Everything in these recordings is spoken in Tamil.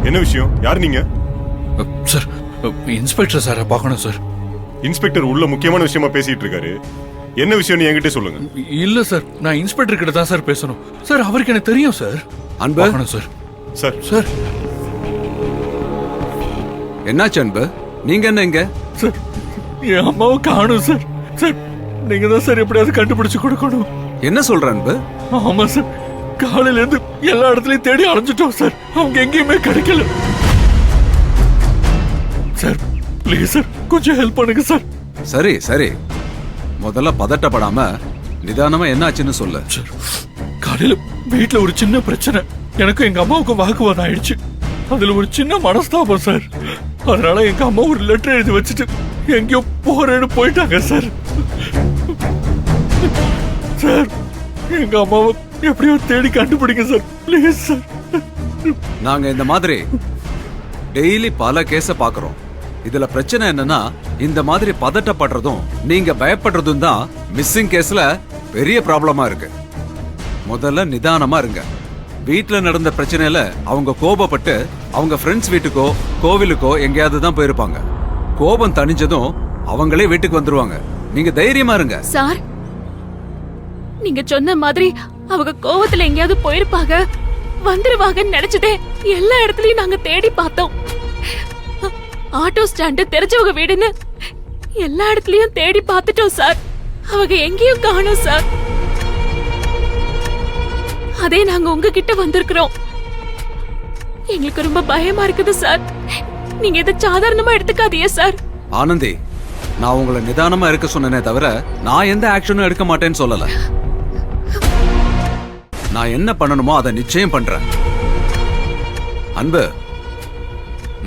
என்ன விஷயம்? யார் நீங்க? சார், இன்ஸ்பெக்டர் சாரை பார்க்கணும் சார். இன்ஸ்பெக்டர் உள்ள முக்கியமான விஷயமா பேசிட்டு இருக்காரு. என்ன விஷயம் என்கிட்ட சொல்லுங்க. இல்ல சார், நான் இன்ஸ்பெக்டர் கிட்ட தான் சார் பேசணும். சார், அவருக்கு எனக்கு தெரியும் சார். அன்பு பார்க்கணும் சார். சார் சார் என்னாச்சு அன்பு? நீங்க என்ன இங்க? சார், என் அம்மாவை காணும் சார். சார், நீங்க தான் சார் எப்படியாவது கண்டுபிடிச்சு கொடுக்கணும். என்ன சொல்ற அன்பு? ஆமா சார், காலையில இருந்து எல்லா இடத்துலயும் தேடி அலைஞ்சிட்டோம் சார். அவங்க எங்கேயுமே கிடைக்கல சார். ப்ளீஸ் சார், கொஞ்சம் ஹெல்ப் பண்ணுங்க சார். சரி சரி, முதல்ல பதட்டப்படாம நிதானமா என்னாச்சுன்னு சொல்லு. சார், காலையில வீட்டுல ஒரு சின்ன பிரச்சனை. எனக்கும் எங்க அம்மாவுக்கும் வாக்குவாதம் ஆயிடுச்சு. அதுல ஒரு சின்ன மனஸ்தாபம் சார். அதனால எங்க அம்மா ஒரு லெட்டர் எழுதி வச்சுட்டு எங்கேயோ போறேன்னு போயிட்டாங்க சார். சார், எங்க அம்மாவை எப்படியோ தேடி கண்டுபிடிங்க சார், ப்ளீஸ் சார். நாங்க இந்த மாதிரி டெய்லி பல கேஸ பாக்குறோம். இதுல பிரச்சனை என்னன்னா, இந்த மாதிரி பதட்டப்படுறதும் நீங்க பயப்படுறதும் தான் மிஸ்ஸிங் கேஸ்ல பெரிய ப்ராப்ளமா இருக்கு. முதல்ல நிதானமா இருங்க. வீட்டுல நடந்த பிரச்சனையில அவங்க கோபப்பட்டு அவங்க ஃப்ரெண்ட்ஸ் வீட்டுக்கோ கோவிலுக்கோ எங்கேயாவது தான் போயிருப்பாங்க. கோபம் தணிஞ்சதும் அவங்களே வீட்டுக்கு வந்துருவாங்க. நீங்க தைரியமா இருங்க சார். நீங்க சொன்ன மாதிரி அவங்க கோவத்துல எங்கேயாவது போயிருப்பாங்க, வந்துருவாங்கன்னு நினைச்சதே எல்லா இடத்துலயும் நாங்க தேடி பார்த்தோம். ஆட்டோ ஸ்டாண்டு, தெரிஞ்சவங்க வீடுன்னு எல்லா இடத்துலயும் தேடி பார்த்துட்டோம் சார். அவங்க எங்கேயும் காணோம் சார். அதே நாங்க உங்ககிட்ட வந்திருக்கிறோம். எங்களுக்கு ரொம்ப பயமா இருக்குது சார். நீங்க இதை சாதாரணமா எடுத்துக்காதீங்க சார். ஆனந்தி, நான் உங்களை நிதானமா இருக்க சொன்னேனே தவிர நான் எந்த ஆக்ஷனும் எடுக்க மாட்டேன்னு சொல்லல. நான் என்ன பண்ணணுமோ அதை நிச்சயம் பண்றேன். அன்பு,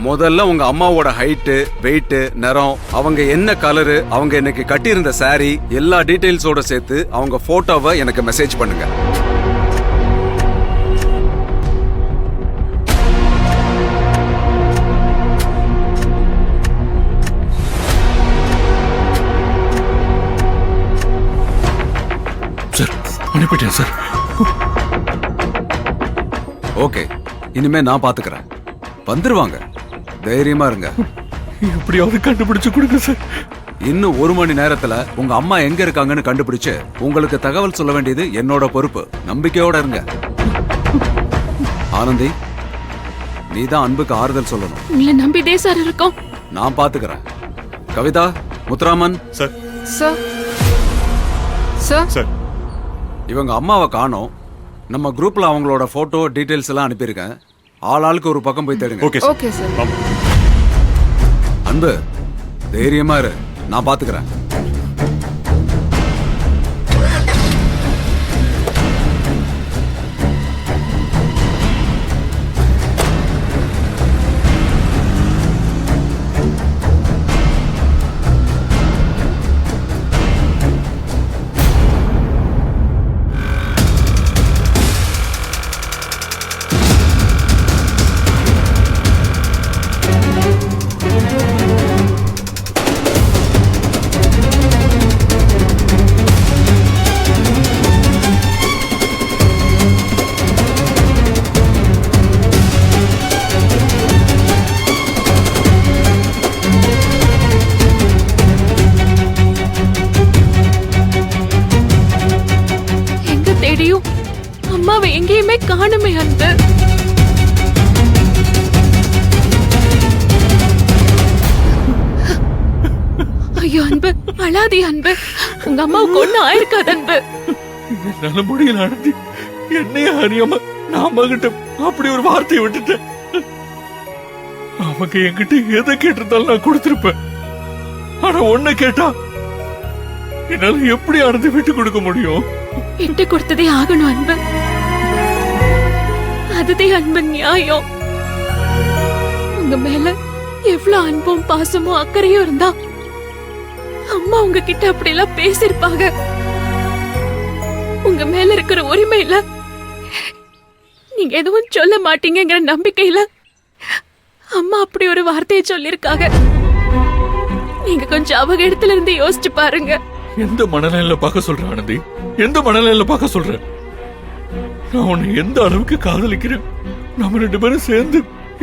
முதல்ல உங்க அம்மாவோட ஹைட்டு, வெயிட், நிறம், அவங்க என்ன கலரு, அவங்க இன்னைக்கு கட்டியிருந்த சாரி, எல்லா டீடைல்ஸோட சேர்த்து அவங்க போட்டோவை எனக்கு மெசேஜ் பண்ணுங்க. சார், அனுப்பிட்டேன் சார். ஓகே, இனிமே நான் பாத்துக்கிறேன். வந்துருவாங்க, தைரியமா இருங்க. எப்படியாவது கண்டுபிடிச்சு கொடுங்க சார். இன்னும் 1 மணி நேரத்துல உங்க அம்மா எங்க இருக்காங்கன்னு கண்டுபிடிச்சு உங்களுக்கு தகவல் சொல்ல வேண்டியது என்னோட பொறுப்பு. நம்பிக்கையோட இருங்க. ஆனந்தி, நீதான் அன்புக்கு ஆறுதல் சொல்லணும். உங்களை நம்பிதே சார் இருக்கோம். நான் பாத்துக்கிறேன். Kavitha, Muthuraman sir. Sir. Sir. Sir, இவங்க அம்மாவை காணோம். நம்ம குரூப்ல அவங்களோட போட்டோ டீடைல்ஸ் எல்லாம் அனுப்பியிருக்கேன். ஆளாளுக்கு ஒரு பக்கம் போய் தேடுங்க. Okay sir. Okay sir. ஆமா. அன்பு, தைரியமா இரு, நான் பாத்துக்கிறேன். அம்மாவை எங்கேயுமே காணுமே அன்பு. ஐயோ அன்பு, அழாதி அன்பு. உங்க அம்மாவுக்கு ஒண்ணு ஆயிருக்காது அன்பு. என்னால முடியல ஆனந்தி. என்னைய அறியாம நான் அம்மா கிட்ட அப்படி ஒரு வார்த்தையை விட்டுட்டேன். அவங்க என்கிட்ட எதை கேட்டிருந்தாலும் நான் கொடுத்திருப்பேன். ஆனா ஒண்ணு கேட்டா என்னால எப்படி ஆனந்தி விட்டு கொடுக்க முடியும்? விட்டு கொடுத்ததே ஆகணும் அன்பு. அதுதே அன்பு நியாயம். உங்க மேல எவ்வளவு அன்பும் பாசமும் அக்கறையும் இருந்தா அம்மா உங்ககிட்ட அப்படி எல்லாம் பேசிருப்பாங்க. உங்க மேல இருக்கிற உரிமையில நீங்க எதுவும் சொல்ல மாட்டீங்கிற நம்பிக்கையில அம்மா அப்படி ஒரு வார்த்தையை சொல்லிருக்காங்க. நீங்க கொஞ்சம் அவங்க இடத்துல இருந்து யோசிச்சு பாருங்க. எந்த மனநிலையில பார்க்க சொல்ற ஆனந்தி? எந்த மனநிலையில பார்க்க சொல்ற? நான் உன்னை எந்த அளவுக்கு காதலிக்கிறேன். நம்ம 2 பேரும் சேர்ந்து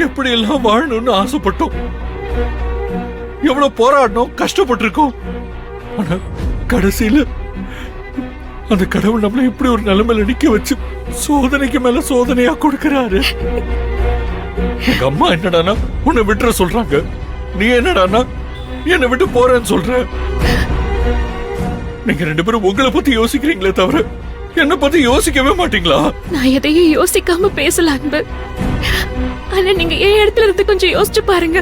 எப்படி எல்லாம் வாழணும்னு ஆசைப்பட்டோம். எவ்வளவு போராடணும், கஷ்டப்பட்டிருக்கோம். ஆனா கடைசியில அந்த கடவுள் நம்மள இப்படி ஒரு நிலைமையில நிக்க வச்சு சோதனைக்கு மேல சோதனையா கொடுக்கறாரு. எங்க அம்மா என்னடானா உன்னை விட்டுற சொல்றாங்க, நீ என்னடானா என்னை விட்டு போறேன்னு சொல்ற. நீங்க ரெண்டு பேரும் உங்களை பத்தி யோசிக்கிறீங்களே தவிர என்ன பத்தி யோசிக்கவே மாட்டீங்களா? நான் எதையும் யோசிக்காம பேசல அன்பு. ஆனா நீங்க என் இடத்துல இருந்து கொஞ்சம் யோசிச்சு பாருங்க.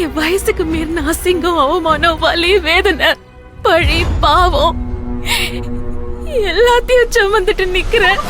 என் வயசுக்கு மீறின அசிங்கம், அவமானம், வலி, வேதனை, பழி, பாவம் எல்லாத்தையும் சுமந்துட்டு நிக்கிறேன்.